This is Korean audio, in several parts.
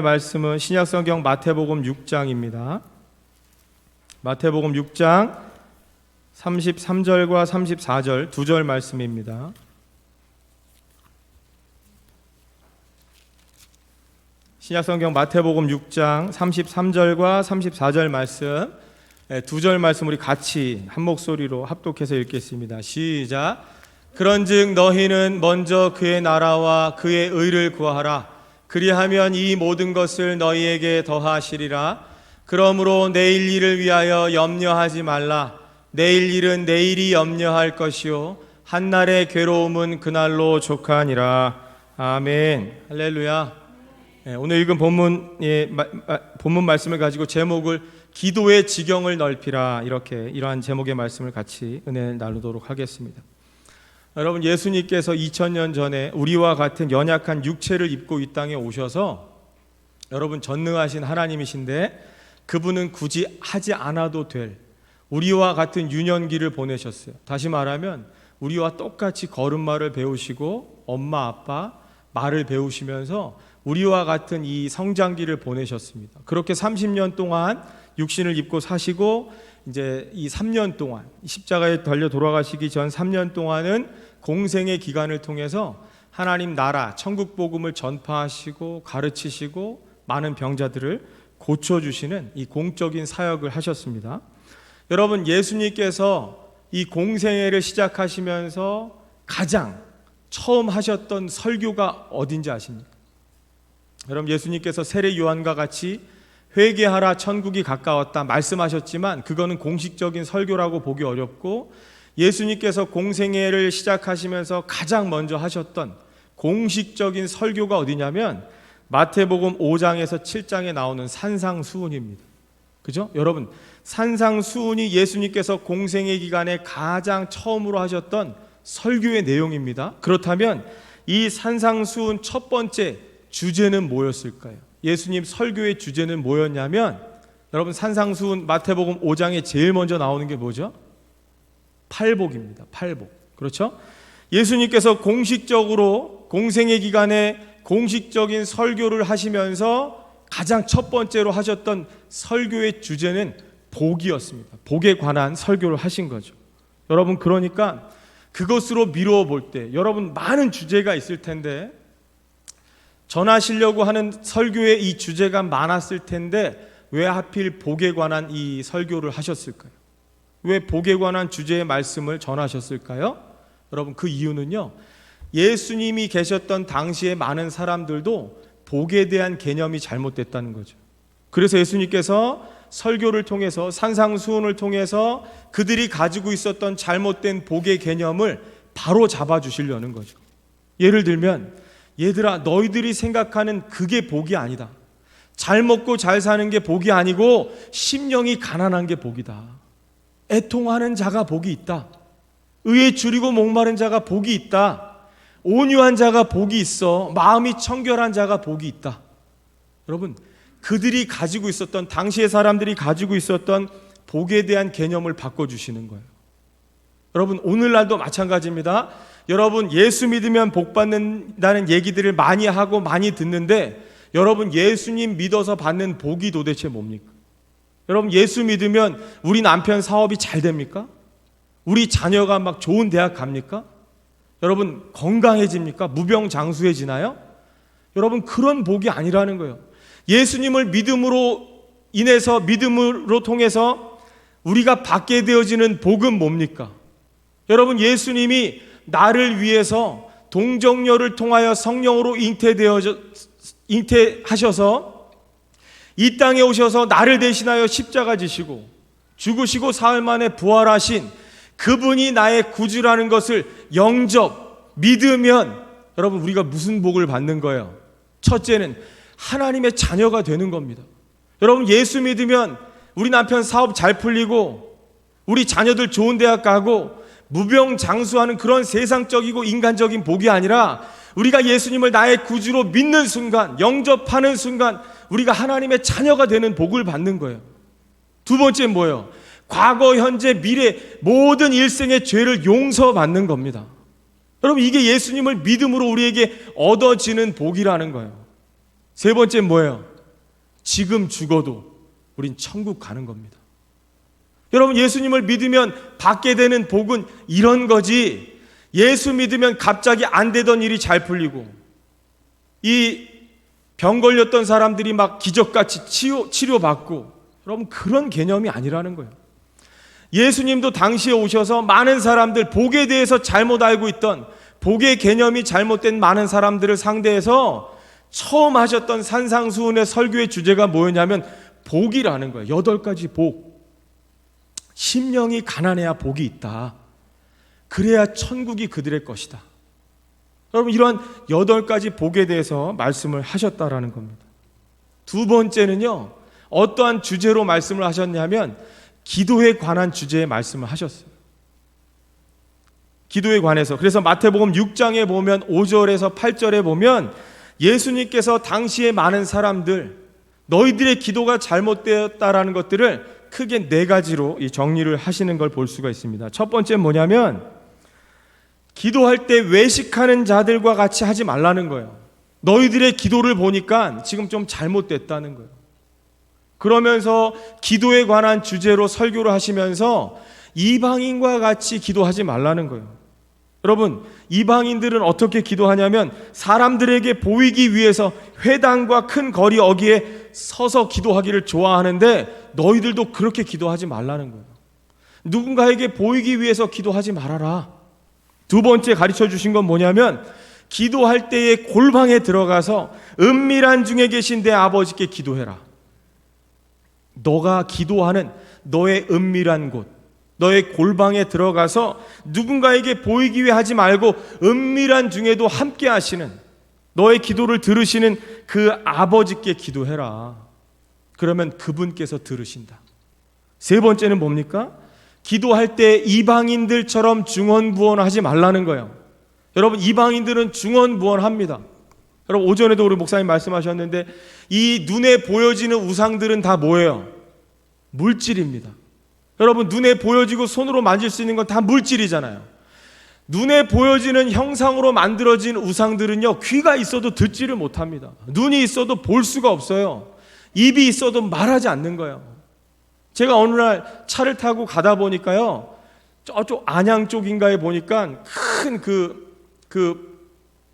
말씀은 신약성경 마태복음 6장입니다. 마태복음 6장 33절과 34절 두 절 말씀입니다. 신약성경 마태복음 6장 33절과 34절 말씀 두 절 말씀 우리 같이 한 목소리로 합독해서 읽겠습니다. 시작. 그런즉 너희는 먼저 그의 나라와 그의 의를 구하라. 그리하면 이 모든 것을 너희에게 더하시리라. 그러므로 내일 일을 위하여 염려하지 말라. 내일 일은 내일이 염려할 것이요 한날의 괴로움은 그날로 족하니라. 아멘. 할렐루야. 오늘 읽은 본문 말씀을 가지고 제목을 기도의 지경을 넓히라, 이러한 제목의 말씀을 같이 은혜를 나누도록 하겠습니다. 여러분, 예수님께서 2000년 전에 우리와 같은 연약한 육체를 입고 이 땅에 오셔서 여러분 전능하신 하나님이신데 그분은 굳이 하지 않아도 될 우리와 같은 유년기를 보내셨어요. 다시 말하면 우리와 똑같이 걸음마를 배우시고 엄마 아빠 말을 배우시면서 우리와 같은 이 성장기를 보내셨습니다. 그렇게 30년 동안 육신을 입고 사시고 이제 이 3년 동안 십자가에 달려 돌아가시기 전 3년 동안은 공생의 기간을 통해서 하나님 나라 천국 복음을 전파하시고 가르치시고 많은 병자들을 고쳐주시는 이 공적인 사역을 하셨습니다. 여러분, 예수님께서 이 공생애를 시작하시면서 가장 처음 하셨던 설교가 어딘지 아십니까? 여러분, 예수님께서 세례 요한과 같이 회개하라 천국이 가까웠다 말씀하셨지만 그거는 공식적인 설교라고 보기 어렵고, 예수님께서 공생애를 시작하시면서 가장 먼저 하셨던 공식적인 설교가 어디냐면 마태복음 5장에서 7장에 나오는 산상수훈입니다. 그죠? 여러분, 산상수훈이 예수님께서 공생애 기간에 가장 처음으로 하셨던 설교의 내용입니다. 그렇다면 이 산상수훈 첫 번째 주제는 뭐였을까요? 예수님 설교의 주제는 뭐였냐면, 여러분, 산상수훈 마태복음 5장에 제일 먼저 나오는 게 뭐죠? 팔복입니다. 팔복. 그렇죠? 예수님께서 공식적으로 공생애 기간에 공식적인 설교를 하시면서 가장 첫 번째로 하셨던 설교의 주제는 복이었습니다. 복에 관한 설교를 하신 거죠. 여러분, 그러니까 그것으로 미루어 볼 때 여러분 많은 주제가 있을 텐데, 전하시려고 하는 설교의 이 주제가 많았을 텐데 왜 하필 복에 관한 이 설교를 하셨을까요? 왜 복에 관한 주제의 말씀을 전하셨을까요? 여러분, 그 이유는요, 예수님이 계셨던 당시에 많은 사람들도 복에 대한 개념이 잘못됐다는 거죠. 그래서 예수님께서 설교를 통해서 산상수훈을 통해서 그들이 가지고 있었던 잘못된 복의 개념을 바로 잡아주시려는 거죠. 예를 들면, 얘들아, 너희들이 생각하는 그게 복이 아니다. 잘 먹고 잘 사는 게 복이 아니고 심령이 가난한 게 복이다. 애통하는 자가 복이 있다. 의에 줄이고 목마른 자가 복이 있다. 온유한 자가 복이 있어. 마음이 청결한 자가 복이 있다. 여러분, 그들이 가지고 있었던, 당시의 사람들이 가지고 있었던 복에 대한 개념을 바꿔주시는 거예요. 여러분, 오늘날도 마찬가지입니다. 여러분, 예수 믿으면 복 받는다는 얘기들을 많이 하고 많이 듣는데, 여러분, 예수님 믿어서 받는 복이 도대체 뭡니까? 여러분, 예수 믿으면 우리 남편 사업이 잘 됩니까? 우리 자녀가 막 좋은 대학 갑니까? 여러분, 건강해집니까? 무병장수해지나요? 여러분, 그런 복이 아니라는 거예요. 예수님을 믿음으로 인해서, 믿음으로 통해서 우리가 받게 되어지는 복은 뭡니까? 여러분, 예수님이 나를 위해서 동정녀를 통하여 성령으로 잉태하셔서 이 땅에 오셔서 나를 대신하여 십자가 지시고 죽으시고 사흘 만에 부활하신 그분이 나의 구주라는 것을 영접, 믿으면 여러분, 우리가 무슨 복을 받는 거예요? 첫째는 하나님의 자녀가 되는 겁니다. 여러분, 예수 믿으면 우리 남편 사업 잘 풀리고 우리 자녀들 좋은 대학 가고 무병장수하는 그런 세상적이고 인간적인 복이 아니라, 우리가 예수님을 나의 구주로 믿는 순간, 영접하는 순간 우리가 하나님의 자녀가 되는 복을 받는 거예요. 두 번째는 뭐예요? 과거, 현재, 미래 모든 일생의 죄를 용서받는 겁니다. 여러분, 이게 예수님을 믿음으로 우리에게 얻어지는 복이라는 거예요. 세 번째는 뭐예요? 지금 죽어도 우린 천국 가는 겁니다. 여러분, 예수님을 믿으면 받게 되는 복은 이런 거지, 예수 믿으면 갑자기 안 되던 일이 잘 풀리고 이 병 걸렸던 사람들이 막 기적같이 치료받고, 여러분, 그런 개념이 아니라는 거예요. 예수님도 당시에 오셔서 많은 사람들, 복에 대해서 잘못 알고 있던, 복의 개념이 잘못된 많은 사람들을 상대해서 처음 하셨던 산상수훈의 설교의 주제가 뭐였냐면 복이라는 거예요. 8가지 복. 심령이 가난해야 복이 있다. 그래야 천국이 그들의 것이다. 여러분, 이러한 8가지 복에 대해서 말씀을 하셨다라는 겁니다. 두 번째는요, 어떠한 주제로 말씀을 하셨냐면 기도에 관한 주제의 말씀을 하셨어요. 기도에 관해서. 그래서 마태복음 6장에 보면 5절에서 8절에 보면 예수님께서 당시에 많은 사람들, 너희들의 기도가 잘못되었다라는 것들을 크게 4가지로 정리를 하시는 걸 볼 수가 있습니다. 첫 번째는 뭐냐면 기도할 때 외식하는 자들과 같이 하지 말라는 거예요. 너희들의 기도를 보니까 지금 좀 잘못됐다는 거예요. 그러면서 기도에 관한 주제로 설교를 하시면서 이방인과 같이 기도하지 말라는 거예요. 여러분, 이방인들은 어떻게 기도하냐면 사람들에게 보이기 위해서 회당과 큰 거리 어귀에 서서 기도하기를 좋아하는데 너희들도 그렇게 기도하지 말라는 거예요. 누군가에게 보이기 위해서 기도하지 말아라. 두 번째 가르쳐 주신 건 뭐냐면 기도할 때에 골방에 들어가서 은밀한 중에 계신 내 아버지께 기도해라. 너가 기도하는 너의 은밀한 곳, 너의 골방에 들어가서 누군가에게 보이기 위해 하지 말고 은밀한 중에도 함께 하시는, 너의 기도를 들으시는 그 아버지께 기도해라. 그러면 그분께서 들으신다. 세 번째는 뭡니까? 기도할 때 이방인들처럼 중언부언하지 말라는 거예요. 여러분, 이방인들은 중언부언합니다. 여러분, 오전에도 우리 목사님 말씀하셨는데 이 눈에 보여지는 우상들은 다 뭐예요? 물질입니다. 여러분, 눈에 보여지고 손으로 만질 수 있는 건 다 물질이잖아요. 눈에 보여지는 형상으로 만들어진 우상들은요, 귀가 있어도 듣지를 못합니다. 눈이 있어도 볼 수가 없어요. 입이 있어도 말하지 않는 거예요. 제가 어느 날 차를 타고 가다 보니까요, 저쪽 안양 쪽인가에 보니까 큰 그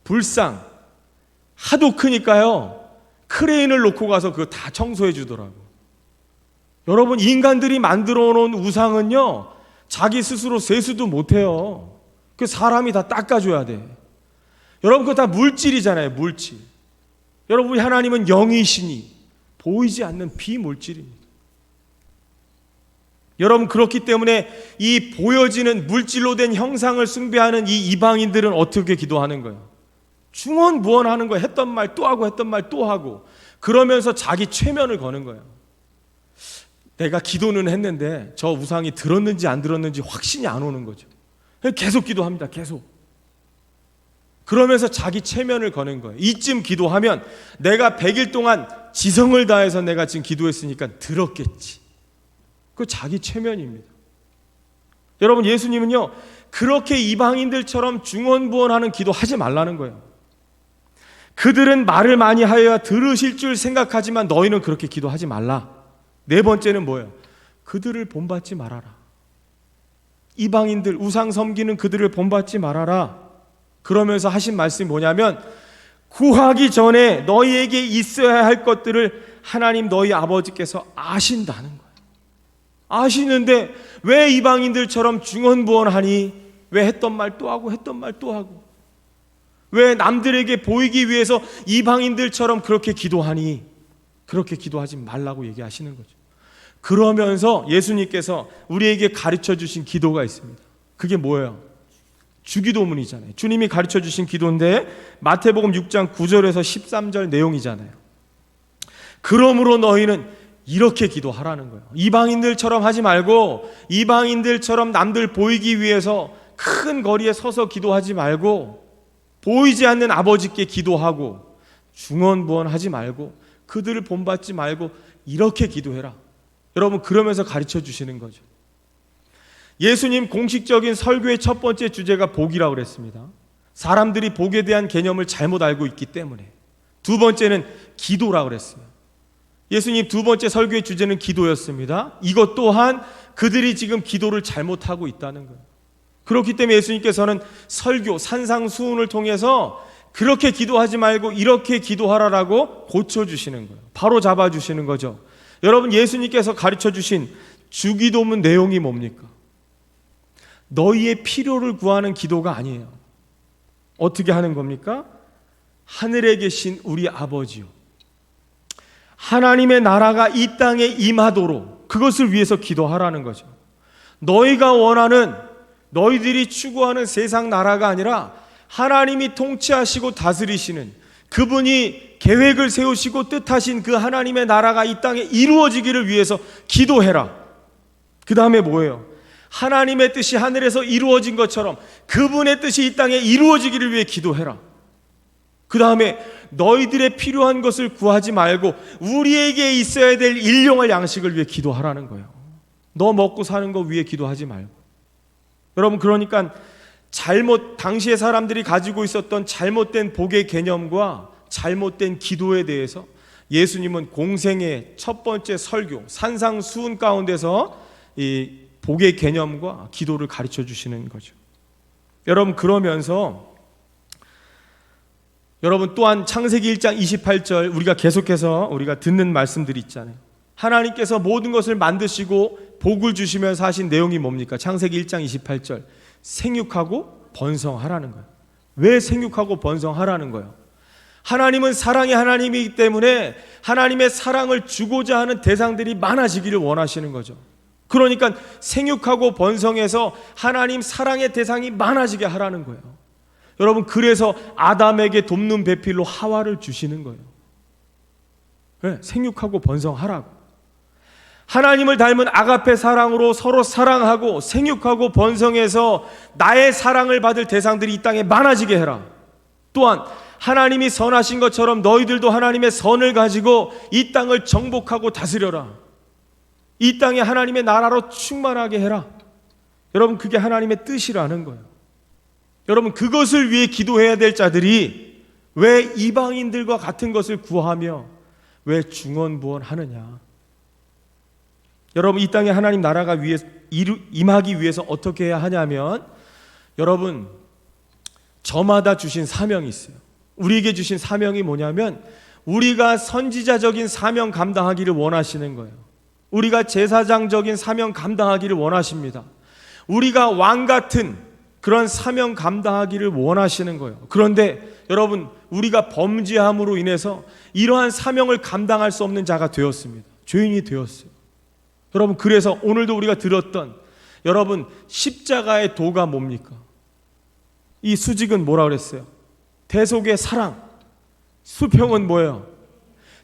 불상, 하도 크니까요, 크레인을 놓고 가서 그거 다 청소해 주더라고요. 여러분, 인간들이 만들어 놓은 우상은요, 자기 스스로 세수도 못해요. 그 사람이 다 닦아줘야 돼. 여러분, 그거 다 물질이잖아요, 물질. 여러분, 하나님은 영이시니 보이지 않는 비물질입니다. 여러분, 그렇기 때문에 이 보여지는 물질로 된 형상을 숭배하는 이 이방인들은 어떻게 기도하는 거예요? 중언부언하는 거예요. 했던 말 또 하고 했던 말 또 하고, 그러면서 자기 최면을 거는 거예요. 내가 기도는 했는데 저 우상이 들었는지 안 들었는지 확신이 안 오는 거죠. 계속 기도합니다. 계속. 그러면서 자기 체면을 거는 거예요. 이쯤 기도하면 내가 100일 동안 지성을 다해서 내가 지금 기도했으니까 들었겠지. 그 자기 체면입니다. 여러분, 예수님은요, 그렇게 이방인들처럼 중언부언하는 기도 하지 말라는 거예요. 그들은 말을 많이 하여야 들으실 줄 생각하지만 너희는 그렇게 기도하지 말라. 네 번째는 뭐예요? 그들을 본받지 말아라. 이방인들, 우상 섬기는 그들을 본받지 말아라. 그러면서 하신 말씀이 뭐냐면 구하기 전에 너희에게 있어야 할 것들을 하나님 너희 아버지께서 아신다는 거예요. 아시는데 왜 이방인들처럼 중언부언하니? 왜 했던 말 또 하고 했던 말 또 하고? 왜 남들에게 보이기 위해서 이방인들처럼 그렇게 기도하니? 그렇게 기도하지 말라고 얘기하시는 거죠. 그러면서 예수님께서 우리에게 가르쳐 주신 기도가 있습니다. 그게 뭐예요? 주기도문이잖아요. 주님이 가르쳐 주신 기도인데 마태복음 6장 9절에서 13절 내용이잖아요. 그러므로 너희는 이렇게 기도하라는 거예요. 이방인들처럼 하지 말고, 이방인들처럼 남들 보이기 위해서 큰 거리에 서서 기도하지 말고, 보이지 않는 아버지께 기도하고, 중언부언하지 말고, 그들을 본받지 말고 이렇게 기도해라. 여러분, 그러면서 가르쳐 주시는 거죠. 예수님 공식적인 설교의 첫 번째 주제가 복이라고 그랬습니다. 사람들이 복에 대한 개념을 잘못 알고 있기 때문에. 두 번째는 기도라고 그랬어요. 예수님 두 번째 설교의 주제는 기도였습니다. 이것 또한 그들이 지금 기도를 잘못하고 있다는 거예요. 그렇기 때문에 예수님께서는 설교, 산상수훈을 통해서 그렇게 기도하지 말고 이렇게 기도하라라고 고쳐주시는 거예요. 바로 잡아주시는 거죠. 여러분, 예수님께서 가르쳐주신 주기도문 내용이 뭡니까? 너희의 필요를 구하는 기도가 아니에요. 어떻게 하는 겁니까? 하늘에 계신 우리 아버지요, 하나님의 나라가 이 땅에 임하도록 그것을 위해서 기도하라는 거죠. 너희가 원하는, 너희들이 추구하는 세상 나라가 아니라 하나님이 통치하시고 다스리시는, 그분이 계획을 세우시고 뜻하신 그 하나님의 나라가 이 땅에 이루어지기를 위해서 기도해라. 그 다음에 뭐예요? 하나님의 뜻이 하늘에서 이루어진 것처럼 그분의 뜻이 이 땅에 이루어지기를 위해 기도해라. 그 다음에 너희들의 필요한 것을 구하지 말고 우리에게 있어야 될 일용할 양식을 위해 기도하라는 거예요. 너 먹고 사는 거 위해 기도하지 말고. 여러분, 그러니까 당시의 사람들이 가지고 있었던 잘못된 복의 개념과 잘못된 기도에 대해서 예수님은 공생의 첫 번째 설교, 산상수훈 가운데서 이 복의 개념과 기도를 가르쳐 주시는 거죠. 여러분, 그러면서 여러분 또한 창세기 1장 28절 우리가 계속해서 우리가 듣는 말씀들이 있잖아요. 하나님께서 모든 것을 만드시고 복을 주시면서 하신 내용이 뭡니까? 창세기 1장 28절 생육하고 번성하라는 거예요. 왜 생육하고 번성하라는 거예요? 하나님은 사랑의 하나님이기 때문에 하나님의 사랑을 주고자 하는 대상들이 많아지기를 원하시는 거죠. 그러니까 생육하고 번성해서 하나님 사랑의 대상이 많아지게 하라는 거예요. 여러분, 그래서 아담에게 돕는 배필로 하와를 주시는 거예요. 네, 생육하고 번성하라고. 하나님을 닮은 아가페 사랑으로 서로 사랑하고 생육하고 번성해서 나의 사랑을 받을 대상들이 이 땅에 많아지게 해라. 또한 하나님이 선하신 것처럼 너희들도 하나님의 선을 가지고 이 땅을 정복하고 다스려라. 이 땅에 하나님의 나라로 충만하게 해라. 여러분, 그게 하나님의 뜻이라는 거예요. 여러분, 그것을 위해 기도해야 될 자들이 왜 이방인들과 같은 것을 구하며 왜 중언부언하느냐? 여러분, 이 땅에 하나님 나라가 임하기 위해서 어떻게 해야 하냐면, 여러분, 저마다 주신 사명이 있어요. 우리에게 주신 사명이 뭐냐면 우리가 선지자적인 사명 감당하기를 원하시는 거예요. 우리가 제사장적인 사명 감당하기를 원하십니다. 우리가 왕 같은 그런 사명 감당하기를 원하시는 거예요. 그런데 여러분, 우리가 범죄함으로 인해서 이러한 사명을 감당할 수 없는 자가 되었습니다. 죄인이 되었어요. 여러분, 그래서 오늘도 우리가 들었던 여러분, 십자가의 도가 뭡니까? 이 수직은 뭐라 그랬어요? 대속의 사랑. 수평은 뭐예요?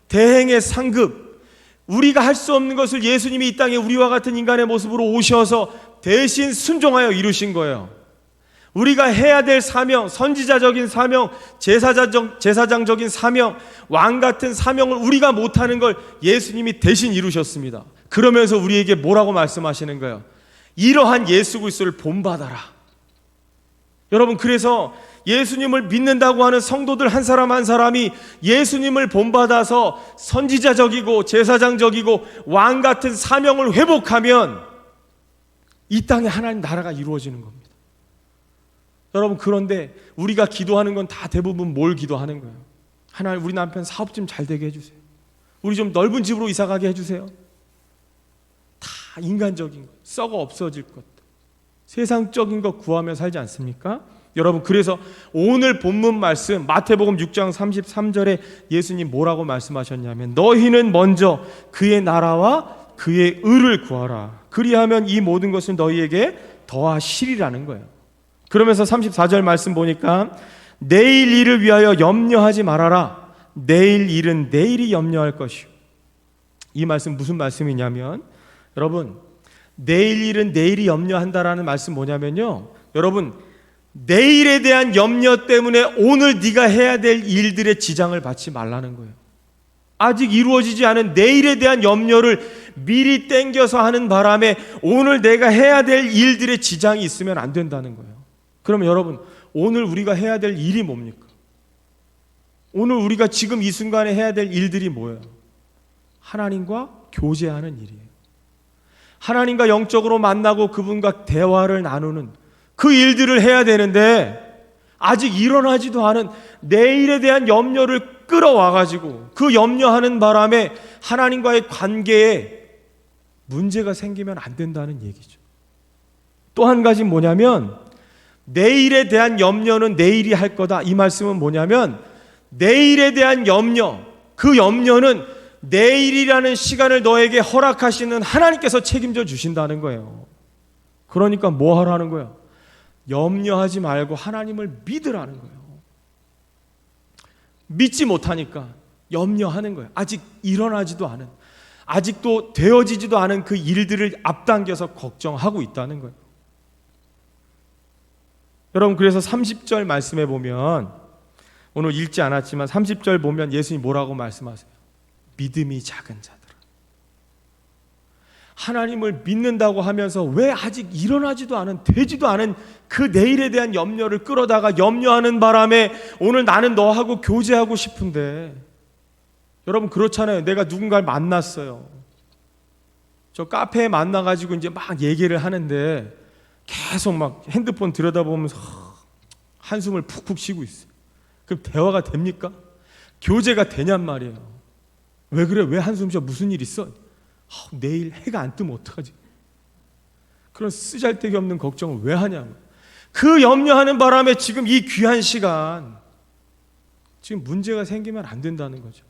대행의 상급. 우리가 할 수 없는 것을 예수님이 이 땅에 우리와 같은 인간의 모습으로 오셔서 대신 순종하여 이루신 거예요. 우리가 해야 될 사명, 선지자적인 사명, 제사장적인 사명, 왕 같은 사명을 우리가 못하는 걸 예수님이 대신 이루셨습니다. 그러면서 우리에게 뭐라고 말씀하시는 거예요? 이러한 예수 그리스도를 본받아라. 여러분, 그래서 예수님을 믿는다고 하는 성도들 한 사람 한 사람이 예수님을 본받아서 선지자적이고 제사장적이고 왕 같은 사명을 회복하면 이 땅에 하나님 나라가 이루어지는 겁니다. 여러분, 그런데 우리가 기도하는 건 다 대부분 뭘 기도하는 거예요? 하나님, 우리 남편 사업 좀 잘 되게 해주세요. 우리 좀 넓은 집으로 이사 가게 해주세요. 다 인간적인 것, 썩어 없어질 것, 세상적인 것 구하며 살지 않습니까? 여러분, 그래서 오늘 본문 말씀 마태복음 6장 33절에 예수님 뭐라고 말씀하셨냐면 너희는 먼저 그의 나라와 그의 의를 구하라. 그리하면 이 모든 것은 너희에게 더하시리라는 거예요. 그러면서 34절 말씀 보니까 내일 일을 위하여 염려하지 말아라. 내일 일은 내일이 염려할 것이요. 이 말씀 무슨 말씀이냐면, 여러분, 내일 일은 내일이 염려한다라는 말씀 뭐냐면요, 여러분, 내일에 대한 염려 때문에 오늘 네가 해야 될 일들의 지장을 받지 말라는 거예요. 아직 이루어지지 않은 내일에 대한 염려를 미리 땡겨서 하는 바람에 오늘 내가 해야 될 일들의 지장이 있으면 안 된다는 거예요. 그러면 여러분, 오늘 우리가 해야 될 일이 뭡니까? 오늘 우리가 지금 이 순간에 해야 될 일들이 뭐예요? 하나님과 교제하는 일이에요. 하나님과 영적으로 만나고 그분과 대화를 나누는 그 일들을 해야 되는데 아직 일어나지도 않은 내일에 대한 염려를 끌어와가지고 그 염려하는 바람에 하나님과의 관계에 문제가 생기면 안 된다는 얘기죠. 또 한 가지는 뭐냐면 내일에 대한 염려는 내일이 할 거다. 이 말씀은 뭐냐면 내일에 대한 염려, 그 염려는 내일이라는 시간을 너에게 허락하시는 하나님께서 책임져 주신다는 거예요. 그러니까 뭐 하라는 거예요? 염려하지 말고 하나님을 믿으라는 거예요. 믿지 못하니까 염려하는 거예요. 아직 일어나지도 않은, 아직도 되어지지도 않은 그 일들을 앞당겨서 걱정하고 있다는 거예요. 여러분, 그래서 30절 말씀에 보면, 오늘 읽지 않았지만 30절 보면 예수님이 뭐라고 말씀하세요? 믿음이 작은 자들아. 하나님을 믿는다고 하면서 왜 아직 일어나지도 않은, 되지도 않은 그 내일에 대한 염려를 끌어다가 염려하는 바람에 오늘 나는 너하고 교제하고 싶은데, 여러분 그렇잖아요. 내가 누군가를 만났어요. 저 카페에 만나가지고 이제 막 얘기를 하는데 계속 막 핸드폰 들여다보면서 한숨을 푹푹 쉬고 있어요. 그럼 대화가 됩니까? 교제가 되냔 말이에요. 왜 그래? 왜 한숨 쉬어? 무슨 일 있어? 내일 해가 안 뜨면 어떡하지? 그런 쓰잘데기 없는 걱정을 왜 하냐고. 그 염려하는 바람에 지금 이 귀한 시간 지금 문제가 생기면 안 된다는 거죠.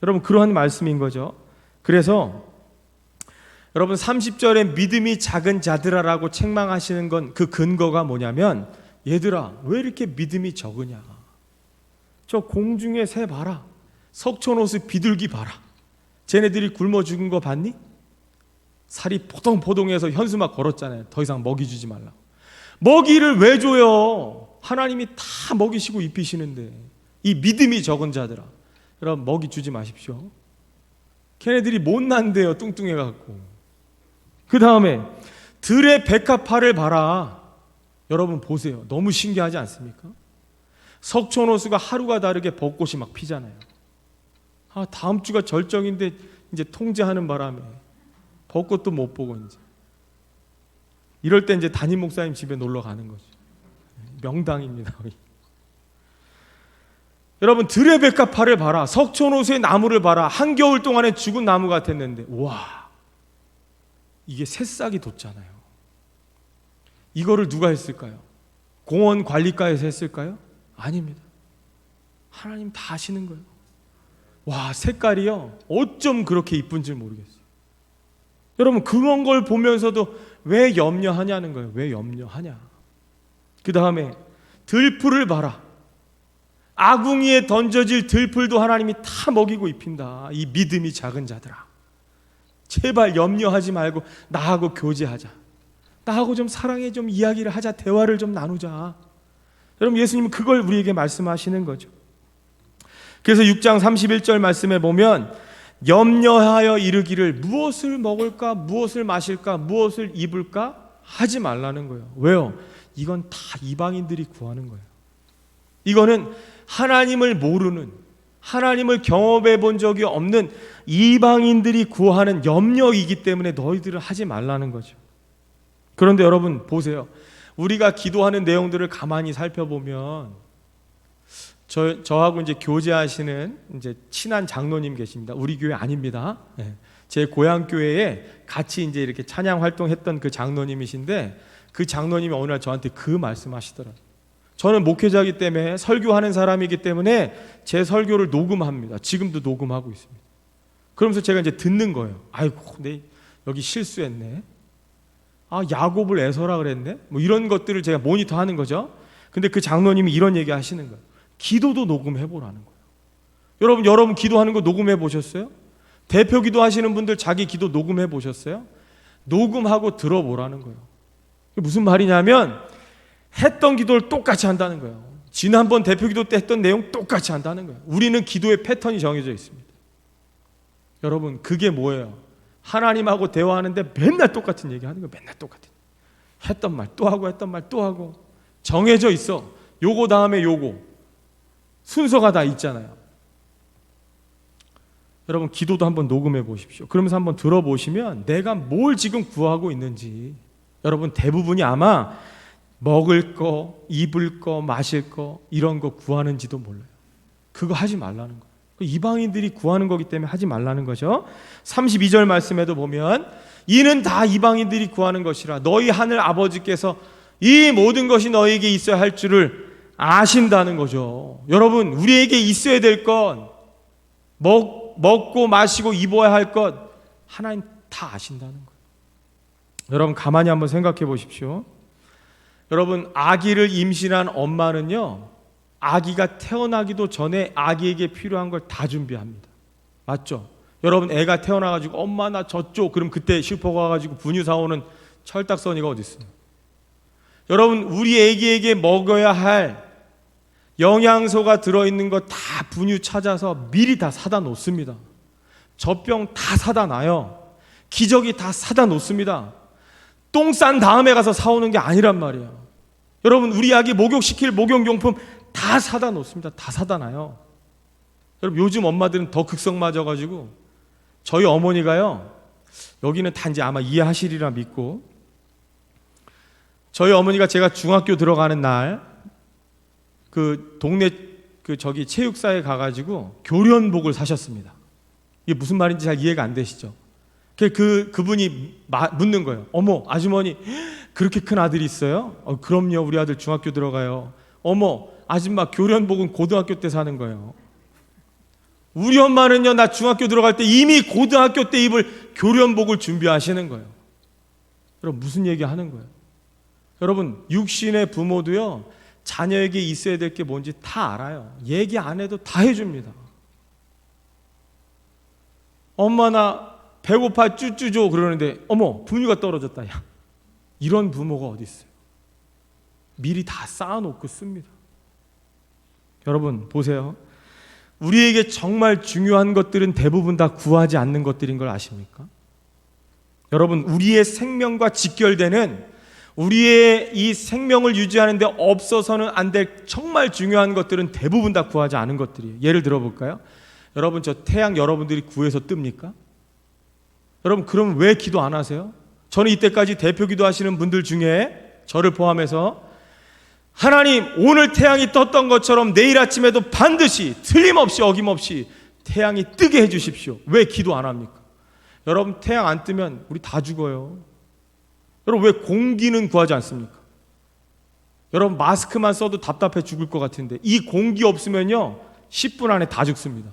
여러분 그러한 말씀인 거죠. 그래서 여러분 30절에 믿음이 작은 자들아라고 책망하시는 건 그 근거가 뭐냐면, 얘들아 왜 이렇게 믿음이 적으냐. 저 공중의 새 봐라. 석촌호수 비둘기 봐라. 쟤네들이 굶어 죽은 거 봤니? 살이 포동포동해서 현수막 걸었잖아요. 더 이상 먹이 주지 말라고. 먹이를 왜 줘요? 하나님이 다 먹이시고 입히시는데. 이 믿음이 적은 자들아, 여러분 먹이 주지 마십시오. 걔네들이 못난대요. 뚱뚱해갖고. 그 다음에 들의 백합화를 봐라. 여러분 보세요. 너무 신기하지 않습니까? 석촌호수가 하루가 다르게 벚꽃이 막 피잖아요. 다음 주가 절정인데 이제 통제하는 바람에 벚꽃도 못 보고 이제 이럴 때 이제 담임 목사님 집에 놀러 가는 거죠. 명당입니다. 여러분 들의 백합화를 봐라. 석촌호수의 나무를 봐라. 한겨울 동안에 죽은 나무 같았는데 와, 이게 새싹이 돋잖아요. 이거를 누가 했을까요? 공원 관리과에서 했을까요? 아닙니다. 하나님 다 아시는 거예요. 와, 색깔이요 어쩜 그렇게 이쁜 줄 모르겠어요. 여러분 그런 걸 보면서도 왜 염려하냐는 거예요. 왜 염려하냐. 그 다음에 들풀을 봐라. 아궁이에 던져질 들풀도 하나님이 다 먹이고 입힌다. 이 믿음이 작은 자들아, 제발 염려하지 말고 나하고 교제하자. 나하고 좀 사랑에 좀 이야기를 하자. 대화를 좀 나누자. 여러분 예수님은 그걸 우리에게 말씀하시는 거죠. 그래서 6장 31절 말씀에 보면 염려하여 이르기를 무엇을 먹을까, 무엇을 마실까, 무엇을 입을까 하지 말라는 거예요. 왜요? 이건 다 이방인들이 구하는 거예요. 이거는 하나님을 모르는, 하나님을 경험해 본 적이 없는 이방인들이 구하는 염려이기 때문에 너희들은 하지 말라는 거죠. 그런데 여러분 보세요. 우리가 기도하는 내용들을 가만히 살펴보면 저하고 이제 교제하시는 이제 친한 장로님 계십니다. 우리 교회 아닙니다. 제 고향 교회에 같이 이제 이렇게 찬양 활동했던 그 장로님이신데, 그 장로님이 어느 날 저한테 그 말씀하시더라고요. 저는 목회자이기 때문에, 설교하는 사람이기 때문에 제 설교를 녹음합니다. 지금도 녹음하고 있습니다. 그러면서 제가 이제 듣는 거예요. 아이고, 내 여기 실수했네. 야곱을 에서라 그랬네. 뭐 이런 것들을 제가 모니터하는 거죠. 근데 그 장로님이 이런 얘기 하시는 거예요. 기도도 녹음해 보라는 거예요. 여러분 기도하는 거 녹음해 보셨어요? 대표 기도하시는 분들 자기 기도 녹음해 보셨어요? 녹음하고 들어보라는 거예요. 무슨 말이냐면 했던 기도를 똑같이 한다는 거예요. 지난번 대표 기도 때 했던 내용 똑같이 한다는 거예요. 우리는 기도의 패턴이 정해져 있습니다. 여러분 그게 뭐예요? 하나님하고 대화하는데 맨날 똑같은 얘기 하는 거예요. 맨날 똑같은 했던 말 또 하고 했던 말 또 하고 정해져 있어. 요거 다음에 요거 순서가 다 있잖아요. 여러분 기도도 한번 녹음해 보십시오. 그러면서 한번 들어보시면 내가 뭘 지금 구하고 있는지 여러분 대부분이 아마 먹을 거, 입을 거, 마실 거 이런 거 구하는지도 몰라요. 그거 하지 말라는 거예요. 이방인들이 구하는 거기 때문에 하지 말라는 거죠. 32절 말씀에도 보면 이는 다 이방인들이 구하는 것이라 너희 하늘 아버지께서 이 모든 것이 너희에게 있어야 할 줄을 아신다는 거죠. 여러분 우리에게 있어야 될 것, 먹고 마시고 입어야 할 것 하나님 다 아신다는 거예요. 여러분 가만히 한번 생각해 보십시오. 여러분 아기를 임신한 엄마는요, 아기가 태어나기도 전에 아기에게 필요한 걸 다 준비합니다. 맞죠? 여러분 애가 태어나가지고 엄마 나 젖줘 그럼 그때 슈퍼 가가지고 분유 사오는 철딱서니가 어디 있어요? 여러분 우리 애기에게 먹어야 할 영양소가 들어있는 거 다 분유 찾아서 미리 다 사다 놓습니다. 젖병 다 사다 놔요. 기저귀 다 사다 놓습니다. 똥 싼 다음에 가서 사오는 게 아니란 말이에요. 여러분 우리 아기 목욕시킬 목욕용품 다 사다 놓습니다. 다 사다 놔요. 여러분 요즘 엄마들은 더 극성 맞아가지고 저희 어머니가요, 여기는 단지 아마 이해하시리라 믿고, 저희 어머니가 제가 중학교 들어가는 날 그 동네 저기 체육사에 가가지고 교련복을 사셨습니다. 이게 무슨 말인지 잘 이해가 안 되시죠? 그분이 묻는 거예요. 어머 아주머니 그렇게 큰 아들이 있어요? 그럼요 우리 아들 중학교 들어가요. 어머 아줌마 교련복은 고등학교 때 사는 거예요. 우리 엄마는요 나 중학교 들어갈 때 이미 고등학교 때 입을 교련복을 준비하시는 거예요. 여러분 무슨 얘기 하는 거예요? 여러분 육신의 부모도요 자녀에게 있어야 될 게 뭔지 다 알아요. 얘기 안 해도 다 해줍니다. 엄마 나 배고파 쭈쭈 줘 그러는데 어머 분유가 떨어졌다. 야, 이런 부모가 어디 있어요? 미리 다 쌓아놓고 씁니다. 여러분 보세요. 우리에게 정말 중요한 것들은 대부분 다 구하지 않는 것들인 걸 아십니까? 여러분 우리의 생명과 직결되는, 우리의 이 생명을 유지하는 데 없어서는 안 될 정말 중요한 것들은 대부분 다 구하지 않은 것들이에요. 예를 들어 볼까요? 여러분 저 태양 여러분들이 구해서 뜹니까? 여러분 그럼 왜 기도 안 하세요? 저는 이때까지 대표 기도하시는 분들 중에 저를 포함해서 하나님 오늘 태양이 떴던 것처럼 내일 아침에도 반드시 틀림없이 어김없이 태양이 뜨게 해주십시오. 왜 기도 안 합니까? 여러분 태양 안 뜨면 우리 다 죽어요. 여러분 왜 공기는 구하지 않습니까? 여러분 마스크만 써도 답답해 죽을 것 같은데 이 공기 없으면요 10분 안에 다 죽습니다.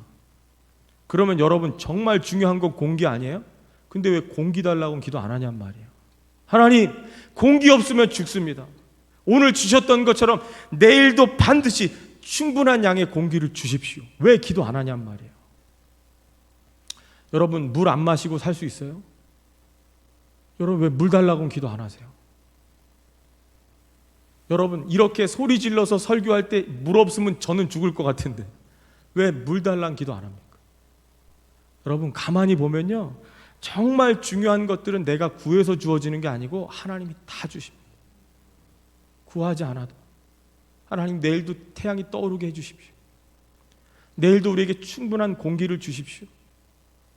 그러면 여러분 정말 중요한 건 공기 아니에요? 근데 왜 공기 달라고는 기도 안 하냔 말이에요. 하나님 공기 없으면 죽습니다. 오늘 주셨던 것처럼 내일도 반드시 충분한 양의 공기를 주십시오. 왜 기도 안 하냔 말이에요. 여러분 물 안 마시고 살 수 있어요? 여러분 왜 물 달라고는 기도 안 하세요? 여러분 이렇게 소리 질러서 설교할 때 물 없으면 저는 죽을 것 같은데 왜 물 달라는 기도 안 합니까? 여러분 가만히 보면요 정말 중요한 것들은 내가 구해서 주어지는 게 아니고 하나님이 다 주십니다. 구하지 않아도. 하나님 내일도 태양이 떠오르게 해주십시오. 내일도 우리에게 충분한 공기를 주십시오.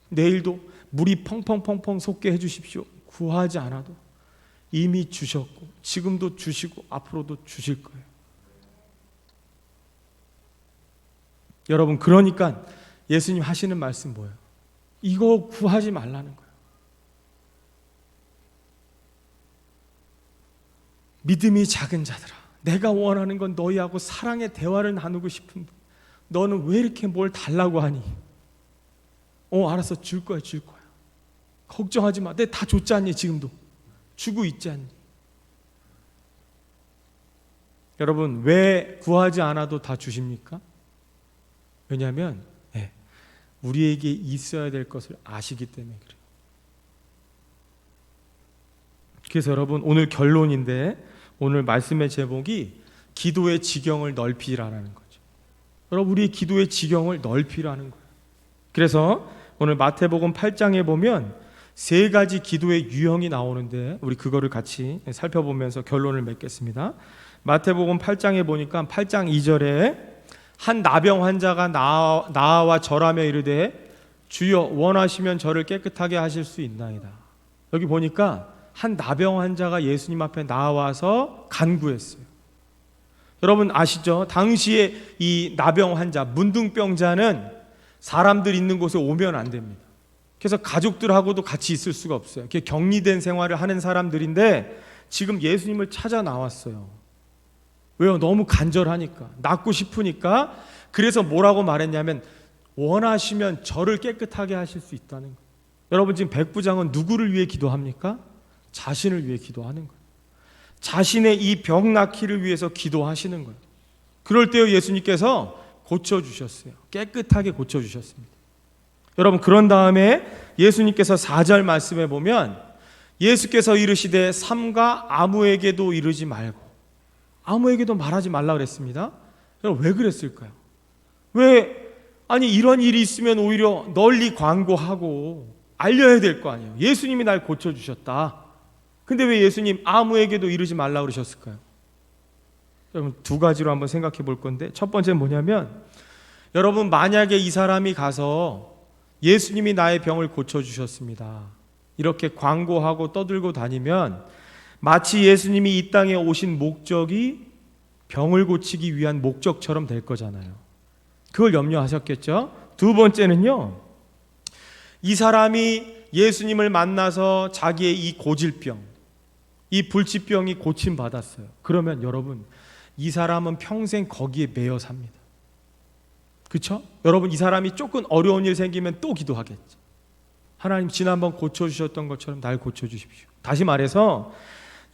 내일도 물이 펑펑펑펑 솟게 해주십시오. 구하지 않아도 이미 주셨고 지금도 주시고 앞으로도 주실 거예요. 여러분 그러니까 예수님 하시는 말씀 뭐예요? 이거 구하지 말라는 거예요. 믿음이 작은 자들아, 내가 원하는 건 너희하고 사랑의 대화를 나누고 싶은데 너는 왜 이렇게 뭘 달라고 하니? 알았어 줄 거야. 걱정하지 마. 내가 다 줬지 않니? 지금도 주고 있지 않니? 여러분 왜 구하지 않아도 다 주십니까? 왜냐하면 우리에게 있어야 될 것을 아시기 때문에 그래요. 그래서 여러분 오늘 결론인데 오늘 말씀의 제목이 기도의 지경을 넓히라는 거죠. 여러분 우리의 기도의 지경을 넓히라는 거예요. 그래서 오늘 마태복음 8장에 보면 세 가지 기도의 유형이 나오는데 우리 그거를 같이 살펴보면서 결론을 맺겠습니다. 마태복음 8장에 보니까 8장 2절에 한 나병 환자가 나와 절하며 이르되 주여 원하시면 저를 깨끗하게 하실 수 있나이다. 여기 보니까 한 나병 환자가 예수님 앞에 나와서 간구했어요. 여러분 아시죠? 당시에 이 나병 환자, 문둥병자는 사람들 있는 곳에 오면 안 됩니다. 그래서 가족들하고도 같이 있을 수가 없어요. 격리된 생활을 하는 사람들인데 지금 예수님을 찾아 나왔어요. 왜요? 너무 간절하니까, 낫고 싶으니까. 그래서 뭐라고 말했냐면 원하시면 저를 깨끗하게 하실 수 있다는 거예요. 여러분 지금 백부장은 누구를 위해 기도합니까? 자신을 위해 기도하는 거예요. 자신의 이 병 낫기를 위해서 기도하시는 거예요. 그럴 때 예수님께서 고쳐주셨어요. 깨끗하게 고쳐주셨습니다. 여러분 그런 다음에 예수님께서 4절 말씀에 보면 예수께서 이르시되 삼가 아무에게도 이르지 말고, 아무에게도 말하지 말라 그랬습니다. 여러분 왜 그랬을까요? 왜 아니 이런 일이 있으면 오히려 널리 광고하고 알려야 될 거 아니에요. 예수님이 날 고쳐주셨다. 근데 왜 예수님 아무에게도 이르지 말라 그러셨을까요? 여러분 두 가지로 한번 생각해 볼 건데, 첫 번째는 뭐냐면 여러분 만약에 이 사람이 가서 예수님이 나의 병을 고쳐주셨습니다 이렇게 광고하고 떠들고 다니면 마치 예수님이 이 땅에 오신 목적이 병을 고치기 위한 목적처럼 될 거잖아요. 그걸 염려하셨겠죠? 두 번째는요, 이 사람이 예수님을 만나서 자기의 이 고질병, 이 불치병이 고침받았어요. 그러면 여러분 이 사람은 평생 거기에 매여 삽니다. 그렇죠? 여러분 이 사람이 조금 어려운 일 생기면 또 기도하겠죠. 하나님 지난번 고쳐주셨던 것처럼 날 고쳐주십시오. 다시 말해서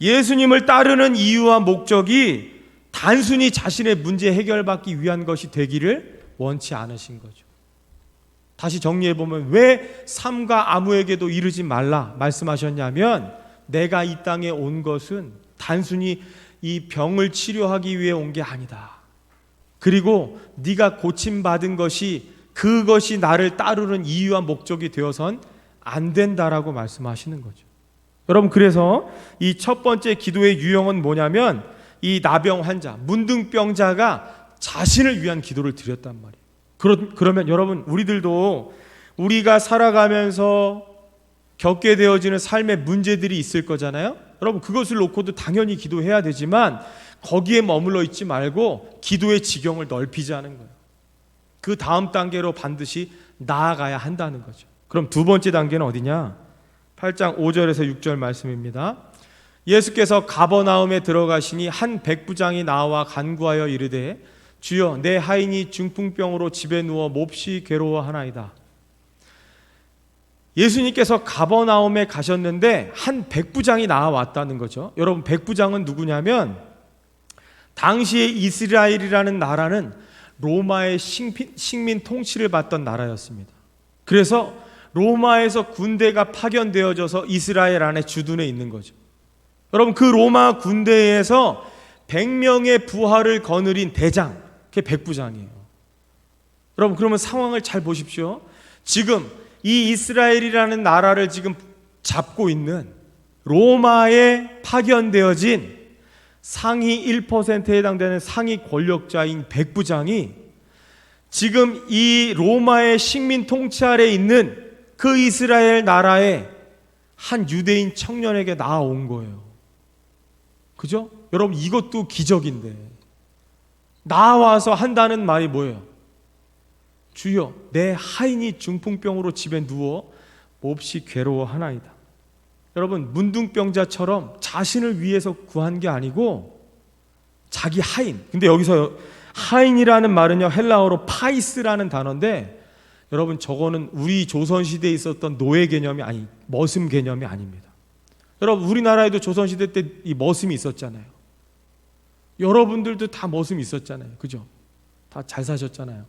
예수님을 따르는 이유와 목적이 단순히 자신의 문제 해결받기 위한 것이 되기를 원치 않으신 거죠. 다시 정리해보면 왜 삼가 아무에게도 이르지 말라 말씀하셨냐면 내가 이 땅에 온 것은 단순히 이 병을 치료하기 위해 온 게 아니다. 그리고 네가 고침받은 것이 그것이 나를 따르는 이유와 목적이 되어선 안 된다라고 말씀하시는 거죠. 여러분 그래서 이 첫 번째 기도의 유형은 뭐냐면 이 나병 환자, 문둥병자가 자신을 위한 기도를 드렸단 말이에요. 그러면 여러분 우리들도 우리가 살아가면서 겪게 되어지는 삶의 문제들이 있을 거잖아요. 여러분 그것을 놓고도 당연히 기도해야 되지만 거기에 머물러 있지 말고 기도의 지경을 넓히자는 거예요. 그 다음 단계로 반드시 나아가야 한다는 거죠. 그럼 두 번째 단계는 어디냐? 8장 5절에서 6절 말씀입니다. 예수께서 가버나움에 들어가시니 한 백부장이 나와 간구하여 이르되 주여 내 하인이 중풍병으로 집에 누워 몹시 괴로워하나이다. 예수님께서 가버나움에 가셨는데 한 백부장이 나와왔다는 거죠. 여러분 백부장은 누구냐면 당시에 이스라엘이라는 나라는 로마의 식민 통치를 받던 나라였습니다. 그래서 로마에서 군대가 파견되어져서 이스라엘 안에 주둔해 있는 거죠. 여러분 그 로마 군대에서 100명의 부하를 거느린 대장, 그게 백부장이에요. 여러분 그러면 상황을 잘 보십시오. 지금 이 이스라엘이라는 나라를 지금 잡고 있는 로마에 파견되어진 상위 1%에 해당되는 상위 권력자인 백부장이 지금 이 로마의 식민 통치 아래 있는 그 이스라엘 나라의 한 유대인 청년에게 나아온 거예요. 그죠? 여러분 이것도 기적인데 나와서 한다는 말이 뭐예요? 주여 내 하인이 중풍병으로 집에 누워 몹시 괴로워하나이다. 여러분 문둥병자처럼 자신을 위해서 구한 게 아니고 자기 하인. 근데 여기서 하인이라는 말은요 헬라어로 파이스라는 단어인데 여러분 저거는 우리 조선시대에 있었던 노예 개념이 아니 머슴 개념이 아닙니다. 여러분 우리나라에도 조선시대 때 이 머슴이 있었잖아요. 여러분들도 다 머슴이 있었잖아요. 그죠? 다 잘 사셨잖아요.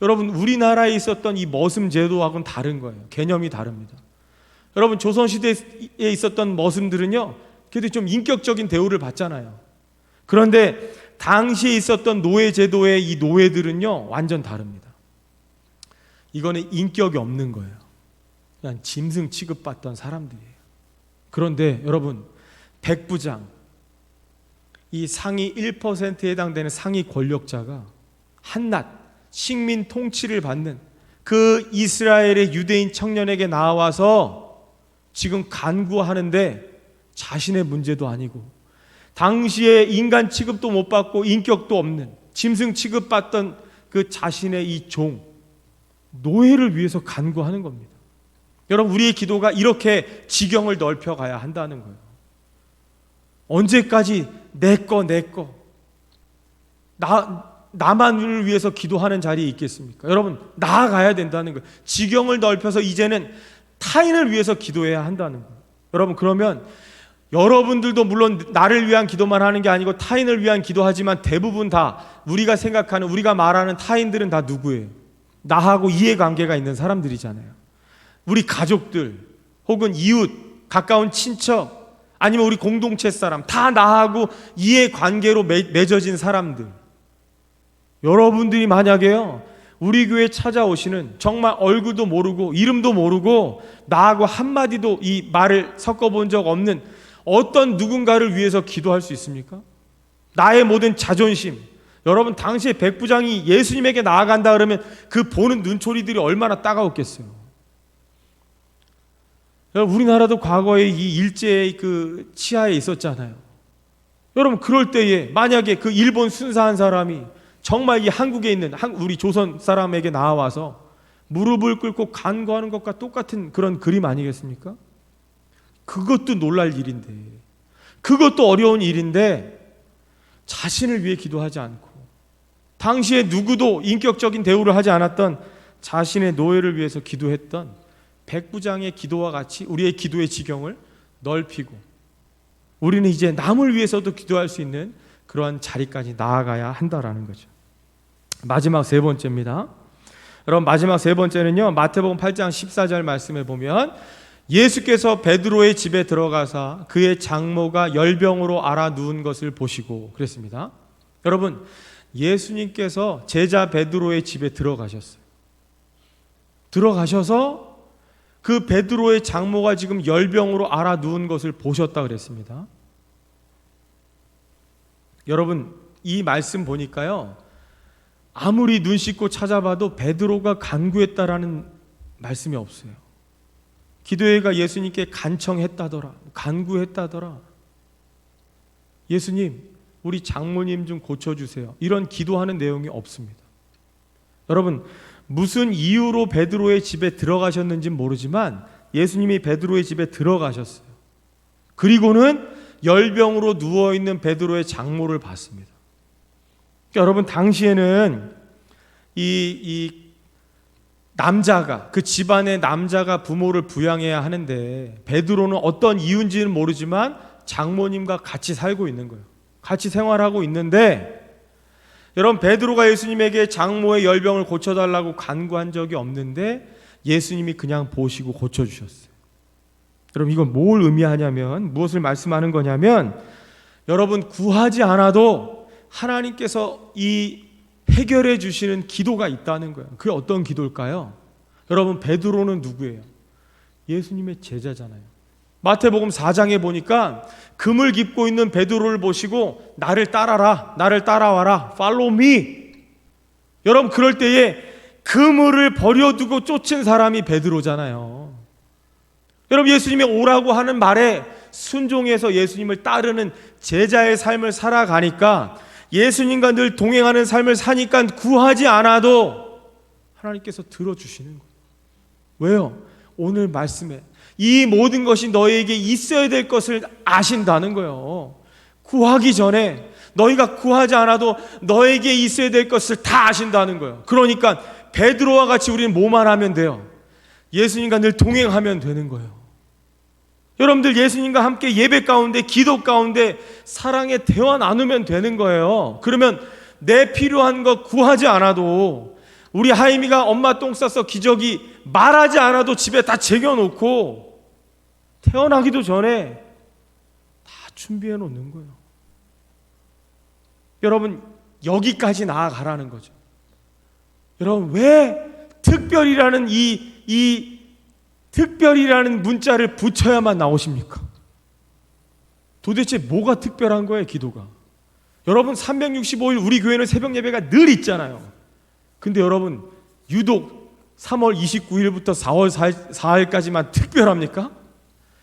여러분 우리나라에 있었던 이 머슴 제도하고는 다른 거예요. 개념이 다릅니다. 여러분 조선시대에 있었던 머슴들은요 그래도 좀 인격적인 대우를 받잖아요. 그런데 당시에 있었던 노예 제도의 이 노예들은요 완전 다릅니다. 이거는 인격이 없는 거예요. 그냥 짐승 취급받던 사람들이에요. 그런데 여러분 백부장, 이 상위 1%에 해당되는 상위 권력자가 한낱 식민 통치를 받는 그 이스라엘의 유대인 청년에게 나와서 지금 간구하는데 자신의 문제도 아니고 당시에 인간 취급도 못 받고 인격도 없는 짐승 취급받던 그 자신의 이 종 노예를 위해서 간구하는 겁니다. 여러분, 우리의 기도가 이렇게 지경을 넓혀가야 한다는 거예요. 언제까지 내 거 나만을 위해서 기도하는 자리에 있겠습니까? 여러분, 나아가야 된다는 거예요. 지경을 넓혀서 이제는 타인을 위해서 기도해야 한다는 거예요. 여러분, 그러면 여러분들도 물론 나를 위한 기도만 하는 게 아니고 타인을 위한 기도하지만 대부분 다 우리가 생각하는, 우리가 말하는 타인들은 다 누구예요? 나하고 이해관계가 있는 사람들이잖아요. 우리 가족들 혹은 이웃, 가까운 친척, 아니면 우리 공동체 사람, 다 나하고 이해관계로 맺어진 사람들. 여러분들이 만약에요, 우리 교회에 찾아오시는 정말 얼굴도 모르고 이름도 모르고 나하고 한마디도 이 말을 섞어본 적 없는 어떤 누군가를 위해서 기도할 수 있습니까? 나의 모든 자존심, 여러분, 당시에 백부장이 예수님에게 나아간다 그러면 그 보는 눈초리들이 얼마나 따가웠겠어요. 우리나라도 과거에 이 일제의 그 치하에 있었잖아요. 여러분, 그럴 때에 만약에 그 일본 순사한 사람이 정말 이 한국에 있는 우리 조선 사람에게 나와서 무릎을 꿇고 간구하는 것과 똑같은 그런 그림 아니겠습니까? 그것도 놀랄 일인데, 그것도 어려운 일인데 자신을 위해 기도하지 않고 당시에 누구도 인격적인 대우를 하지 않았던 자신의 노예를 위해서 기도했던 백부장의 기도와 같이 우리의 기도의 지경을 넓히고 우리는 이제 남을 위해서도 기도할 수 있는 그러한 자리까지 나아가야 한다라는 거죠. 마지막 세 번째입니다. 여러분, 마지막 세 번째는요, 마태복음 8장 14절 말씀에 보면 예수께서 베드로의 집에 들어가사 그의 장모가 열병으로 앓아 누운 것을 보시고 그랬습니다. 여러분, 예수님께서 제자 베드로의 집에 들어가셨어요. 들어가셔서 그 베드로의 장모가 지금 열병으로 앓아 누운 것을 보셨다 그랬습니다. 여러분, 이 말씀 보니까요, 아무리 눈 씻고 찾아봐도 베드로가 간구했다라는 말씀이 없어요. 기도회가 예수님께 간청했다더라, 간구했다더라, 예수님 우리 장모님 좀 고쳐주세요, 이런 기도하는 내용이 없습니다. 여러분, 무슨 이유로 베드로의 집에 들어가셨는지 모르지만 예수님이 베드로의 집에 들어가셨어요. 그리고는 열병으로 누워있는 베드로의 장모를 봤습니다. 그러니까 여러분, 당시에는 이 남자가, 그 집안의 남자가 부모를 부양해야 하는데 베드로는 어떤 이유인지는 모르지만 장모님과 같이 살고 있는 거예요. 같이 생활하고 있는데, 여러분, 베드로가 예수님에게 장모의 열병을 고쳐달라고 간구한 적이 없는데 예수님이 그냥 보시고 고쳐주셨어요. 여러분, 이건 뭘 의미하냐면, 무엇을 말씀하는 거냐면, 여러분, 구하지 않아도 하나님께서 이 해결해 주시는 기도가 있다는 거예요. 그게 어떤 기도일까요? 여러분, 베드로는 누구예요? 예수님의 제자잖아요. 마태복음 4장에 보니까 금을 깁고 있는 베드로를 보시고 나를 따라라, 나를 따라와라, follow me. 여러분, 그럴 때에 그물을 버려두고 쫓은 사람이 베드로잖아요. 여러분, 예수님이 오라고 하는 말에 순종해서 예수님을 따르는 제자의 삶을 살아가니까, 예수님과 늘 동행하는 삶을 사니까 구하지 않아도 하나님께서 들어주시는 거예요. 왜요? 오늘 말씀에 이 모든 것이 너희에게 있어야 될 것을 아신다는 거예요. 구하기 전에, 너희가 구하지 않아도 너에게 있어야 될 것을 다 아신다는 거예요. 그러니까 베드로와 같이 우리는 뭐만 하면 돼요? 예수님과 늘 동행하면 되는 거예요. 여러분들, 예수님과 함께 예배 가운데, 기도 가운데 사랑의 대화 나누면 되는 거예요. 그러면 내 필요한 거 구하지 않아도, 우리 하임이가 엄마 똥 싸서 기저귀 말하지 않아도 집에 다 쟁여놓고 태어나기도 전에 다 준비해 놓는 거예요. 여러분, 여기까지 나아가라는 거죠. 여러분, 왜 특별이라는 이 특별이라는 문자를 붙여야만 나오십니까? 도대체 뭐가 특별한 거예요, 기도가? 여러분, 365일 우리 교회는 새벽 예배가 늘 있잖아요. 근데 여러분, 유독 3월 29일부터 4월 4일까지만 특별합니까?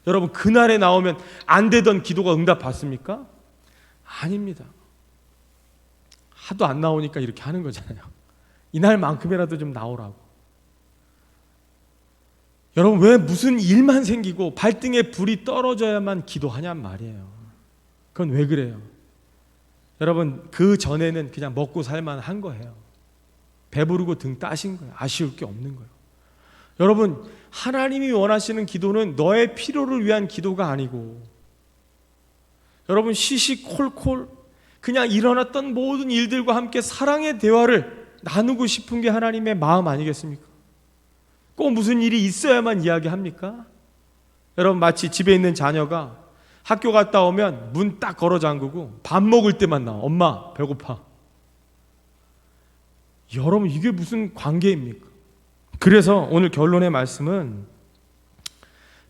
여러분 그날에 나오면 안 되던 기도가 응답받습니까? 아닙니다. 하도 안 나오니까 이렇게 하는 거잖아요. 이날만큼이라도 좀 나오라고. 여러분 왜 무슨 일만 생기고 발등에 불이 떨어져야만 기도하냔 말이에요. 그건 왜 그래요? 여러분 그 전에는 그냥 먹고 살만 한 거예요. 배부르고 등 따신 거예요. 아쉬울 게 없는 거예요. 여러분 하나님이 원하시는 기도는 너의 필요를 위한 기도가 아니고, 여러분 시시콜콜 그냥 일어났던 모든 일들과 함께 사랑의 대화를 나누고 싶은 게 하나님의 마음 아니겠습니까? 꼭 무슨 일이 있어야만 이야기합니까? 여러분 마치 집에 있는 자녀가 학교 갔다 오면 문 딱 걸어 잠그고 밥 먹을 때만 나와. 엄마 배고파. 여러분 이게 무슨 관계입니까? 그래서 오늘 결론의 말씀은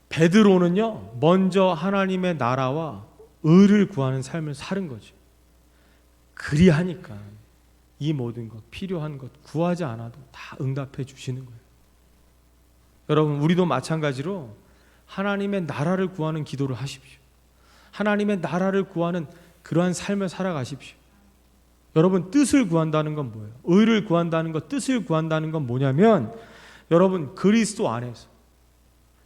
베드로는요 먼저 하나님의 나라와 의를 구하는 삶을 사는 거죠. 그리하니까 이 모든 것, 필요한 것 구하지 않아도 다 응답해 주시는 거예요. 여러분 우리도 마찬가지로 하나님의 나라를 구하는 기도를 하십시오. 하나님의 나라를 구하는 그러한 삶을 살아가십시오. 여러분 뜻을 구한다는 건 뭐예요? 의를 구한다는 것, 뜻을 구한다는 건 뭐냐면 여러분 그리스도 안에서,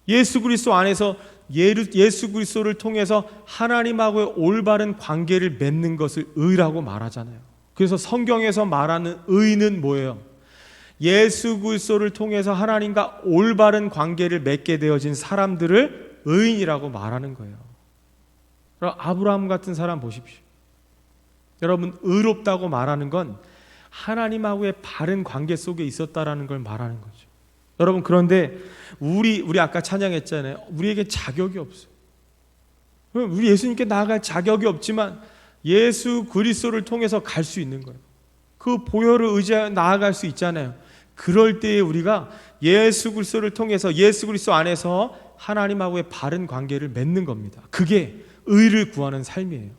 예수 그리스도 안에서 예수 그리스도를 통해서 하나님하고의 올바른 관계를 맺는 것을 의라고 말하잖아요. 그래서 성경에서 말하는 의는 뭐예요? 예수 그리스도를 통해서 하나님과 올바른 관계를 맺게 되어진 사람들을 의인이라고 말하는 거예요. 그럼 아브라함 같은 사람 보십시오. 여러분 의롭다고 말하는 건 하나님하고의 바른 관계 속에 있었다라는 걸 말하는 거죠. 여러분 그런데 우리 아까 찬양했잖아요. 우리에게 자격이 없어요. 우리 예수님께 나아갈 자격이 없지만 예수 그리스도를 통해서 갈 수 있는 거예요. 그 보혈을 의지하여 나아갈 수 있잖아요. 그럴 때에 우리가 예수 그리스도를 통해서 예수 그리스도 안에서 하나님하고의 바른 관계를 맺는 겁니다. 그게 의를 구하는 삶이에요.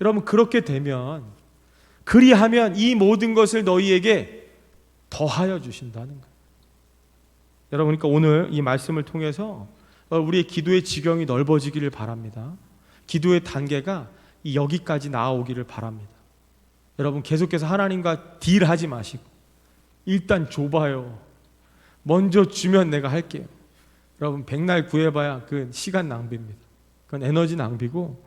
여러분 그렇게 되면, 그리하면 이 모든 것을 너희에게 더하여 주신다는 거예요. 여러분 그러니까 오늘 이 말씀을 통해서 우리의 기도의 지경이 넓어지기를 바랍니다. 기도의 단계가 여기까지 나아오기를 바랍니다. 여러분 계속해서 하나님과 딜하지 마시고 일단 줘봐요. 먼저 주면 내가 할게요. 여러분 백날 구해봐야 그 시간 낭비입니다. 그건 에너지 낭비고,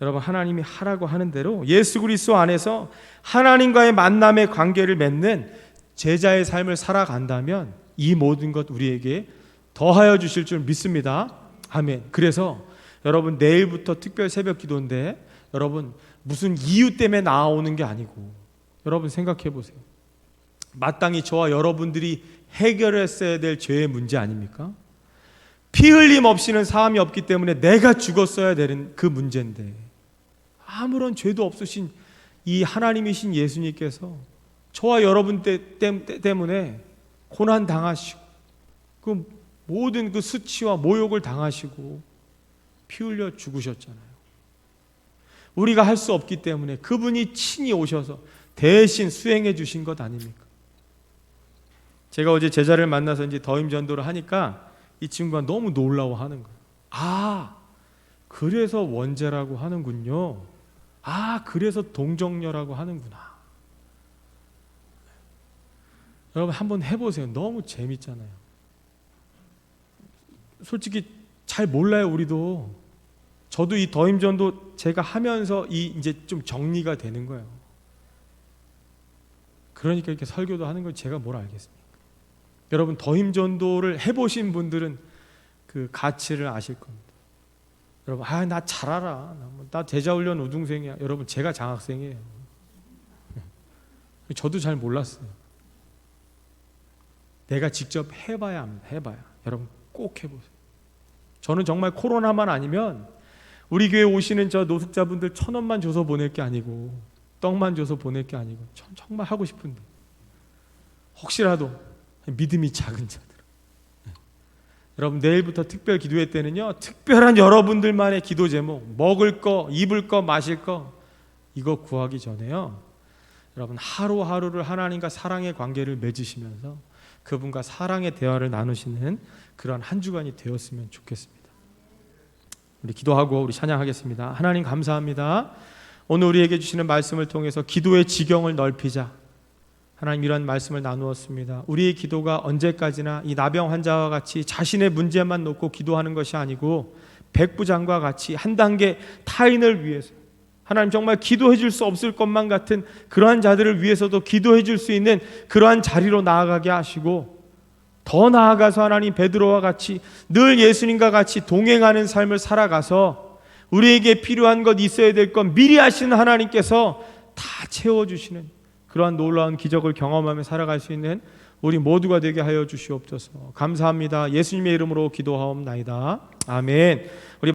여러분 하나님이 하라고 하는 대로 예수 그리스도 안에서 하나님과의 만남의 관계를 맺는 제자의 삶을 살아간다면 이 모든 것 우리에게 더하여 주실 줄 믿습니다. 아멘. 그래서 여러분 내일부터 특별 새벽 기도인데 여러분 무슨 이유 때문에 나오는 게 아니고, 여러분 생각해 보세요. 마땅히 저와 여러분들이 해결했어야 될 죄의 문제 아닙니까? 피 흘림 없이는 사함이 없기 때문에 내가 죽었어야 되는 그 문제인데, 아무런 죄도 없으신 이 하나님이신 예수님께서 저와 여러분 때문에 고난 당하시고 그 모든 그 수치와 모욕을 당하시고 피 흘려 죽으셨잖아요. 우리가 할 수 없기 때문에 그분이 친히 오셔서 대신 수행해 주신 것 아닙니까? 제가 어제 제자를 만나서 이제 더임 전도를 하니까 이 친구가 너무 놀라워하는 거예요. 아, 그래서 원죄라고 하는군요. 아, 그래서 동정녀라고 하는구나. 여러분 한번 해보세요. 너무 재밌잖아요. 솔직히 잘 몰라요, 우리도. 저도 이 더임전도 제가 하면서 이제 좀 정리가 되는 거예요. 그러니까 이렇게 설교도 하는 걸 제가 뭘 알겠습니까? 여러분 더임전도를 해보신 분들은 그 가치를 아실 겁니다. 여러분 나 잘 알아. 나 제자훈련 우등생이야. 여러분 제가 장학생이에요. 저도 잘 몰랐어요. 내가 직접 해봐야 합니다. 해봐야. 여러분 꼭 해보세요. 저는 정말 코로나만 아니면 우리 교회 오시는 저 노숙자분들 1,000원만 줘서 보낼 게 아니고, 떡만 줘서 보낼 게 아니고, 정말 하고 싶은데 혹시라도 믿음이 작은 자들, 여러분 내일부터 특별 기도회 때는요 특별한 여러분들만의 기도 제목, 먹을 거, 입을 거, 마실 거 이거 구하기 전에요 여러분 하루하루를 하나님과 사랑의 관계를 맺으시면서 그분과 사랑의 대화를 나누시는 그런 한 주간이 되었으면 좋겠습니다. 우리 기도하고 우리 찬양하겠습니다. 하나님 감사합니다. 오늘 우리에게 주시는 말씀을 통해서 기도의 지경을 넓히자. 하나님 이런 말씀을 나누었습니다. 우리의 기도가 언제까지나 이 나병 환자와 같이 자신의 문제만 놓고 기도하는 것이 아니고 백부장과 같이 한 단계 타인을 위해서 하나님 정말 기도해 줄 수 없을 것만 같은 그러한 자들을 위해서도 기도해 줄 수 있는 그러한 자리로 나아가게 하시고 더 나아가서 하나님 베드로와 같이 늘 예수님과 같이 동행하는 삶을 살아가서 우리에게 필요한 것 있어야 될 것 미리 하시는 하나님께서 다 채워주시는 그러한 놀라운 기적을 경험하며 살아갈 수 있는 우리 모두가 되게 하여 주시옵소서. 감사합니다. 예수님의 이름으로 기도하옵나이다. 아멘. 우리